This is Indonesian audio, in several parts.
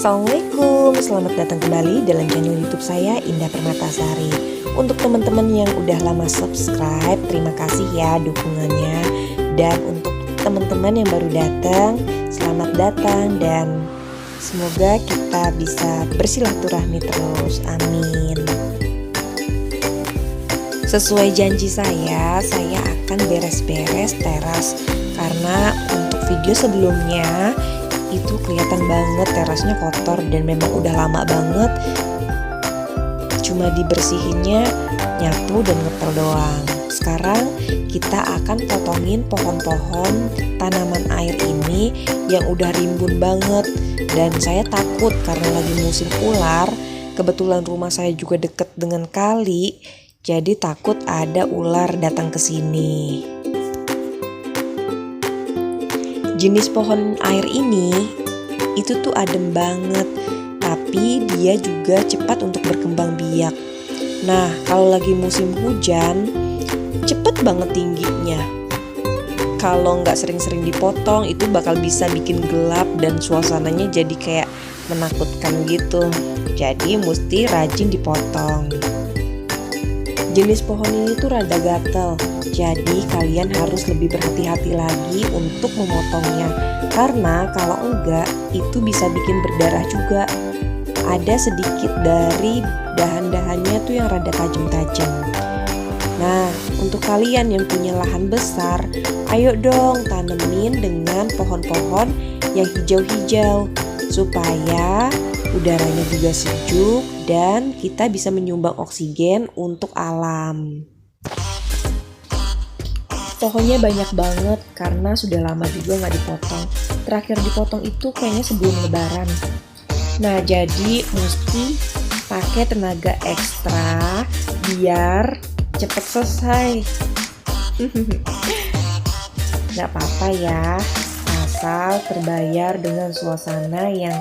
Assalamualaikum, selamat datang kembali dalam channel YouTube saya Indah Permatasari. Untuk teman-teman yang udah lama subscribe, terima kasih ya dukungannya. Dan untuk teman-teman yang baru datang, selamat datang dan semoga kita bisa bersilaturahmi terus. Amin. Sesuai janji saya akan beres-beres teras karena untuk video sebelumnya itu kelihatan banget terasnya kotor dan memang udah lama banget, cuma dibersihinnya nyapu dan ngepel doang. Sekarang kita akan potongin pohon-pohon tanaman air ini yang udah rimbun banget, dan saya takut karena lagi musim ular. Kebetulan rumah saya juga deket dengan kali, jadi takut ada ular datang ke sini. Jenis pohon air ini itu tuh adem banget, tapi dia juga cepat untuk berkembang biak. Nah, kalau lagi musim hujan, cepet banget tingginya. Kalau nggak sering-sering dipotong, itu bakal bisa bikin gelap dan suasananya jadi kayak menakutkan gitu. Jadi mesti rajin dipotong. Jenis pohon ini tuh rada gatel, jadi kalian harus lebih berhati-hati lagi untuk memotongnya. Karena kalau enggak, itu bisa bikin berdarah juga. Ada sedikit dari dahan-dahannya tuh yang rada tajam-tajam. Nah, untuk kalian yang punya lahan besar, ayo dong tanemin dengan pohon-pohon yang hijau-hijau supaya udaranya juga sejuk dan kita bisa menyumbang oksigen untuk alam. Pohonnya banyak banget karena sudah lama juga nggak dipotong. Terakhir dipotong itu kayaknya sebelum lebaran. Nah, jadi mesti pakai tenaga ekstra biar cepet selesai. Nggak apa-apa ya, asal terbayar dengan suasana yang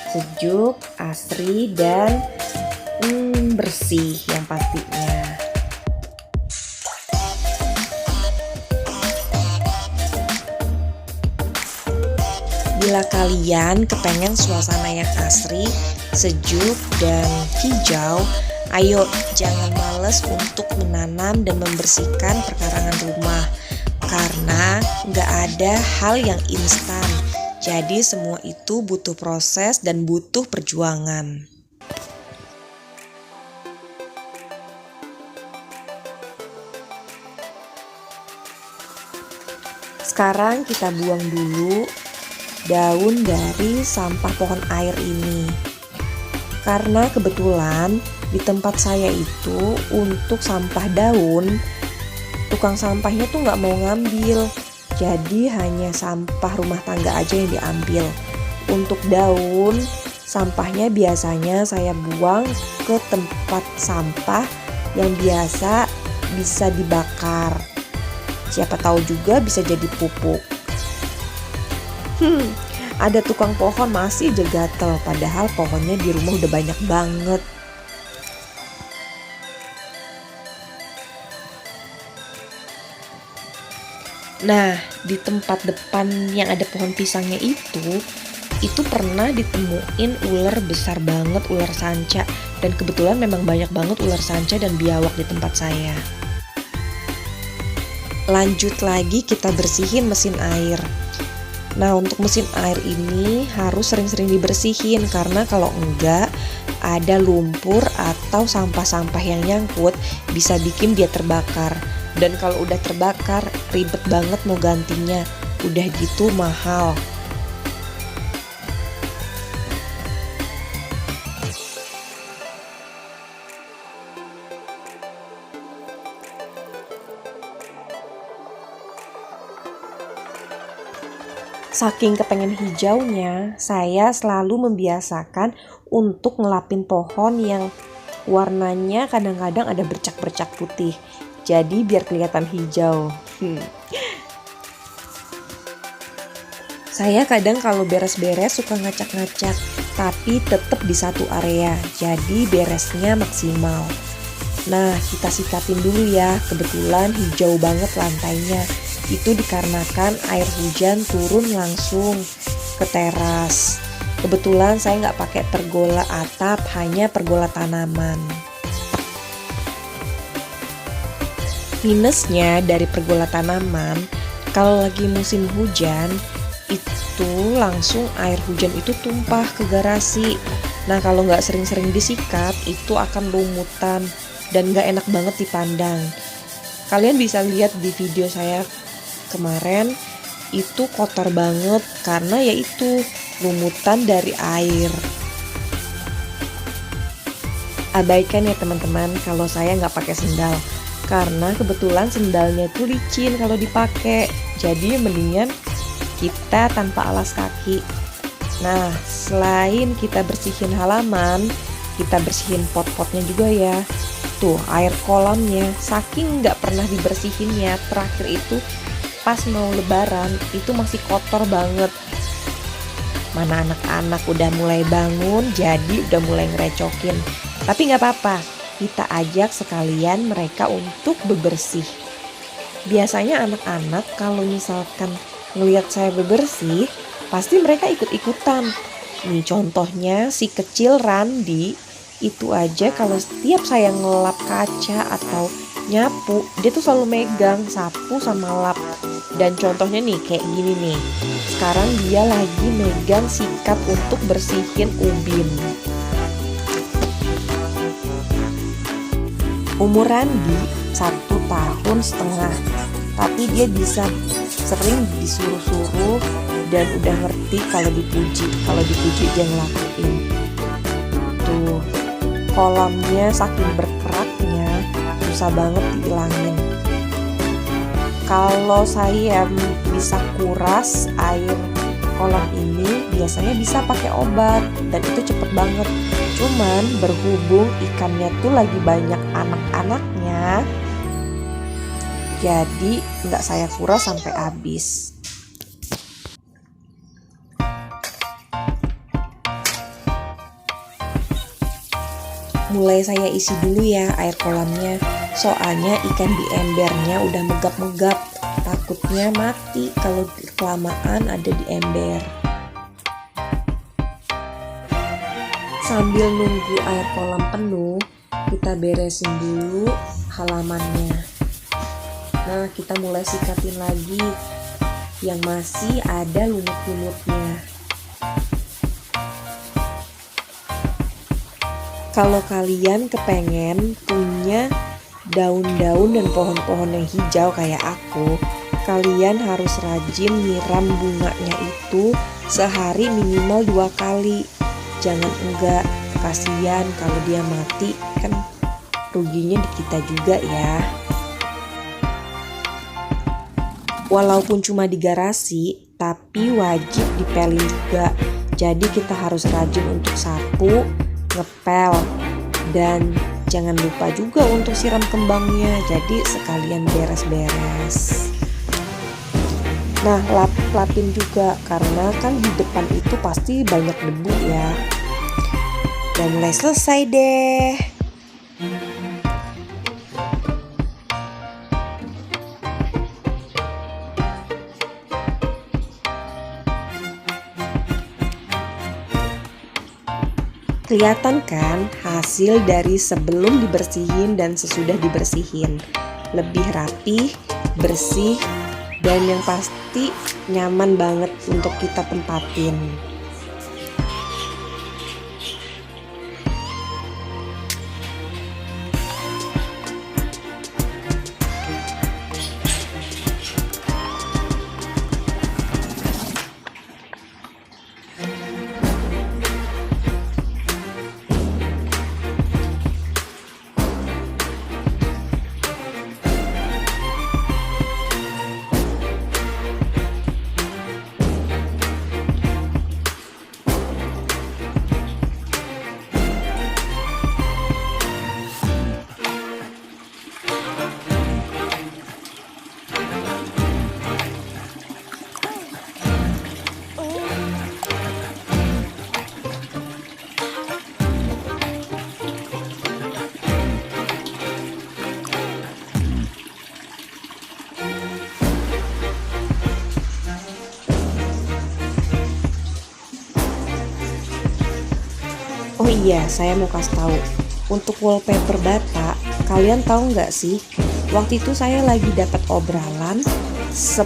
sejuk, asri, dan bersih yang pastinya. Bila kalian kepengen suasana yang asri, sejuk, dan hijau, ayo jangan males untuk menanam dan membersihkan perkarangan rumah. Karena nggak ada hal yang instan. Jadi semua itu butuh proses dan butuh perjuangan. Sekarang kita buang dulu daun dari sampah pohon air ini. Karena kebetulan di tempat saya itu untuk sampah daun, tukang sampahnya tuh nggak mau ngambil. Jadi hanya sampah rumah tangga aja yang diambil. Untuk daun, sampahnya biasanya saya buang ke tempat sampah yang biasa bisa dibakar. Siapa tahu juga bisa jadi pupuk. Ada tukang pohon masih aja gatel, padahal pohonnya di rumah udah banyak banget. Nah, di tempat depan yang ada pohon pisangnya itu pernah ditemuin ular besar banget, ular sanca. Dan kebetulan memang banyak banget ular sanca dan biawak di tempat saya. Lanjut lagi kita bersihin mesin air. Nah, untuk mesin air ini harus sering-sering dibersihin karena kalau enggak ada lumpur atau sampah-sampah yang nyangkut bisa bikin dia terbakar. Dan kalau udah terbakar ribet banget mau gantinya, udah gitu mahal. Saking kepengen hijaunya, saya selalu membiasakan untuk ngelapin pohon yang warnanya kadang-kadang ada bercak-bercak putih. Jadi biar kelihatan hijau. Saya kadang kalau beres-beres suka ngacak-ngacak, tapi tetap di satu area. Jadi beresnya maksimal. Nah, kita sikatin dulu ya. Kebetulan hijau banget lantainya. Itu dikarenakan air hujan turun langsung ke teras. Kebetulan saya nggak pakai pergola atap, hanya pergola tanaman. Minusnya dari pergola tanaman, kalau lagi musim hujan, itu langsung air hujan itu tumpah ke garasi. Nah kalau nggak sering-sering disikat, itu akan lumutan dan nggak enak banget dipandang. Kalian bisa lihat di video saya kemarin, itu kotor banget karena yaitu lumutan dari air. Abaikan ya teman-teman kalau saya nggak pakai sendal, karena kebetulan sendalnya itu licin kalau dipakai. Jadi mendingan kita tanpa alas kaki. Nah selain kita bersihin halaman, kita bersihin pot-potnya juga ya. Tuh air kolamnya saking nggak pernah dibersihinnya, terakhir itu pas mau lebaran itu masih kotor banget. Mana anak-anak udah mulai bangun, jadi udah mulai ngerecokin. Tapi nggak apa-apa, kita ajak sekalian mereka untuk bebersih. Biasanya anak-anak kalau misalkan ngelihat saya bebersih, pasti mereka ikut-ikutan. Nih contohnya si kecil Randi, itu aja kalau setiap saya ngelap kaca atau nyapu, dia tuh selalu megang sapu sama lap. Dan contohnya nih kayak gini nih, sekarang dia lagi megang sikat untuk bersihin ubin. Umur Randi 1,5 tahun, tapi dia bisa sering disuruh-suruh dan udah ngerti kalau dipuji dia ngelakuin. Tuh kolamnya saking berkeraknya susah banget dihilangin. Kalau saya bisa kuras air kolam ini, biasanya bisa pakai obat dan itu cepet banget. Cuman berhubung ikannya tuh lagi banyak anak-anaknya, jadi nggak saya kuras sampai habis. Mulai saya isi dulu ya air kolamnya, soalnya ikan di embernya udah megap-megap, takutnya mati kalau kelamaan ada di ember. Sambil nunggu air kolam penuh, kita beresin dulu halamannya. Nah kita mulai sikatin lagi yang masih ada lumut-lumutnya. Kalau kalian kepengen punya daun-daun dan pohon-pohon yang hijau kayak aku, kalian harus rajin nyiram bunganya itu sehari minimal 2 kali. Jangan enggak, kasihan kalau dia mati, kan ruginya di kita juga ya. Walaupun cuma di garasi, tapi wajib dipelin juga. Jadi kita harus rajin untuk sapu, ngepel, dan jangan lupa juga untuk siram kembangnya. Jadi sekalian beres-beres. Nah lapin juga, karena kan di depan itu pasti banyak debu ya. Dan mulai selesai deh. Kelihatan kan hasil dari sebelum dibersihin dan sesudah dibersihin. Lebih rapih, bersih, dan yang pasti nyaman banget untuk kita tempatin. Oh iya, saya mau kasih tahu. Untuk wallpaper bata, kalian tahu nggak sih? Waktu itu saya lagi dapat obralan 10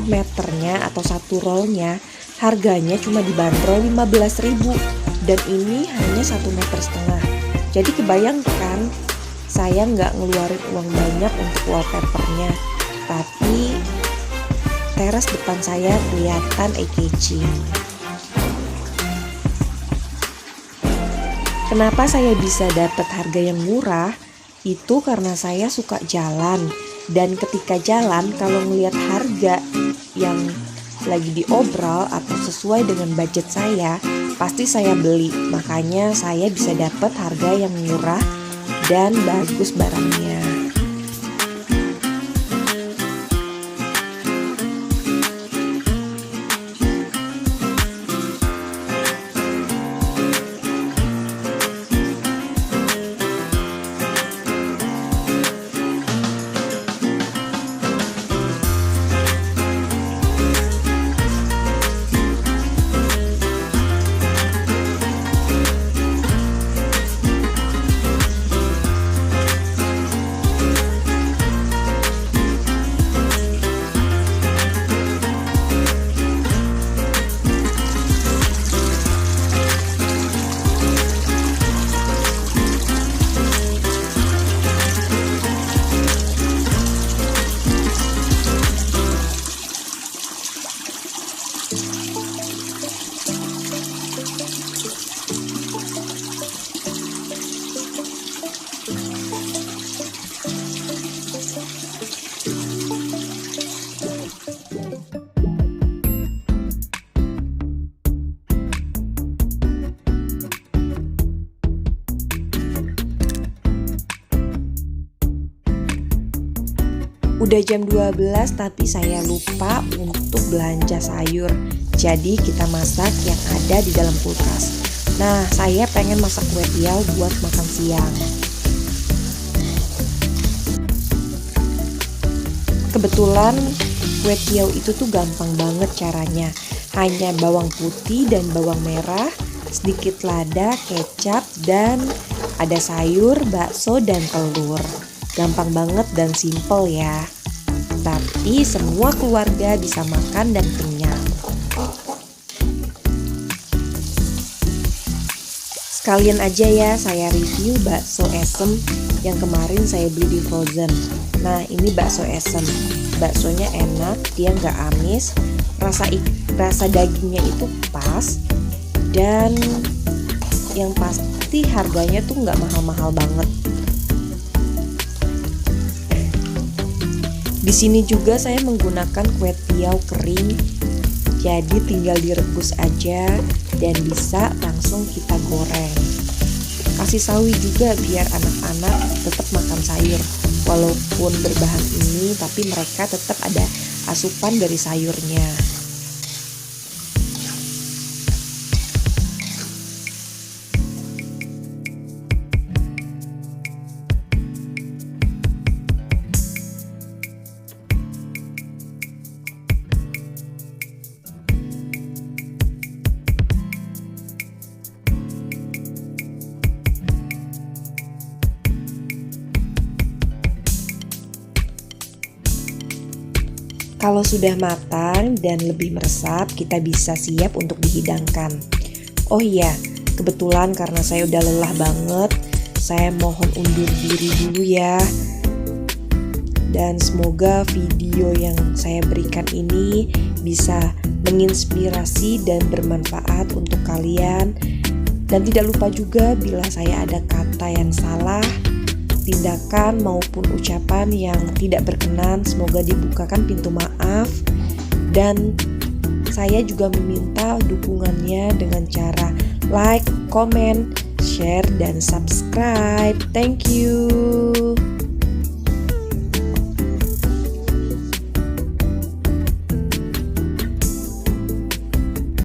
meternya atau satu rollnya harganya cuma dibanderol 15.000 dan ini hanya 1,5 meter. Jadi kebayangkan saya nggak ngeluarin uang banyak untuk wallpapernya, tapi teras depan saya kelihatan eye-catching. Kenapa saya bisa dapat harga yang murah? Itu karena saya suka jalan, dan ketika jalan kalau ngelihat harga yang lagi diobral atau sesuai dengan budget saya, pasti saya beli. Makanya saya bisa dapat harga yang murah dan bagus barangnya. Udah jam 12 tapi saya lupa untuk belanja sayur. Jadi kita masak yang ada di dalam kulkas. Nah, saya pengen masak kue tiaw buat makan siang. Kebetulan kue tiaw itu tuh gampang banget caranya. Hanya bawang putih dan bawang merah, sedikit lada, kecap, dan ada sayur, bakso, dan telur. Gampang banget dan simple ya. Tapi semua keluarga bisa makan dan kenyang. Sekalian aja ya saya review bakso esem yang kemarin saya beli di Frozen. Nah, ini bakso esem. Baksonya enak, dia nggak amis, rasa dagingnya itu pas, dan yang pasti harganya tuh nggak mahal-mahal banget. Di sini juga saya menggunakan kue tiaw kering, jadi tinggal direbus aja dan bisa langsung kita goreng. Kasih sawi juga biar anak-anak tetap makan sayur. Walaupun berbahan ini, tapi mereka tetap ada asupan dari sayurnya. Kalau sudah matang dan lebih meresap, kita bisa siap untuk dihidangkan. Oh iya, kebetulan karena saya udah lelah banget, saya mohon undur diri dulu ya. Dan semoga video yang saya berikan ini bisa menginspirasi dan bermanfaat untuk kalian. Dan tidak lupa juga bila saya ada kata yang salah, tindakan maupun ucapan yang tidak berkenan, semoga dibukakan pintu maaf. Dan saya juga meminta dukungannya dengan cara like, comment, share, dan subscribe. Thank you.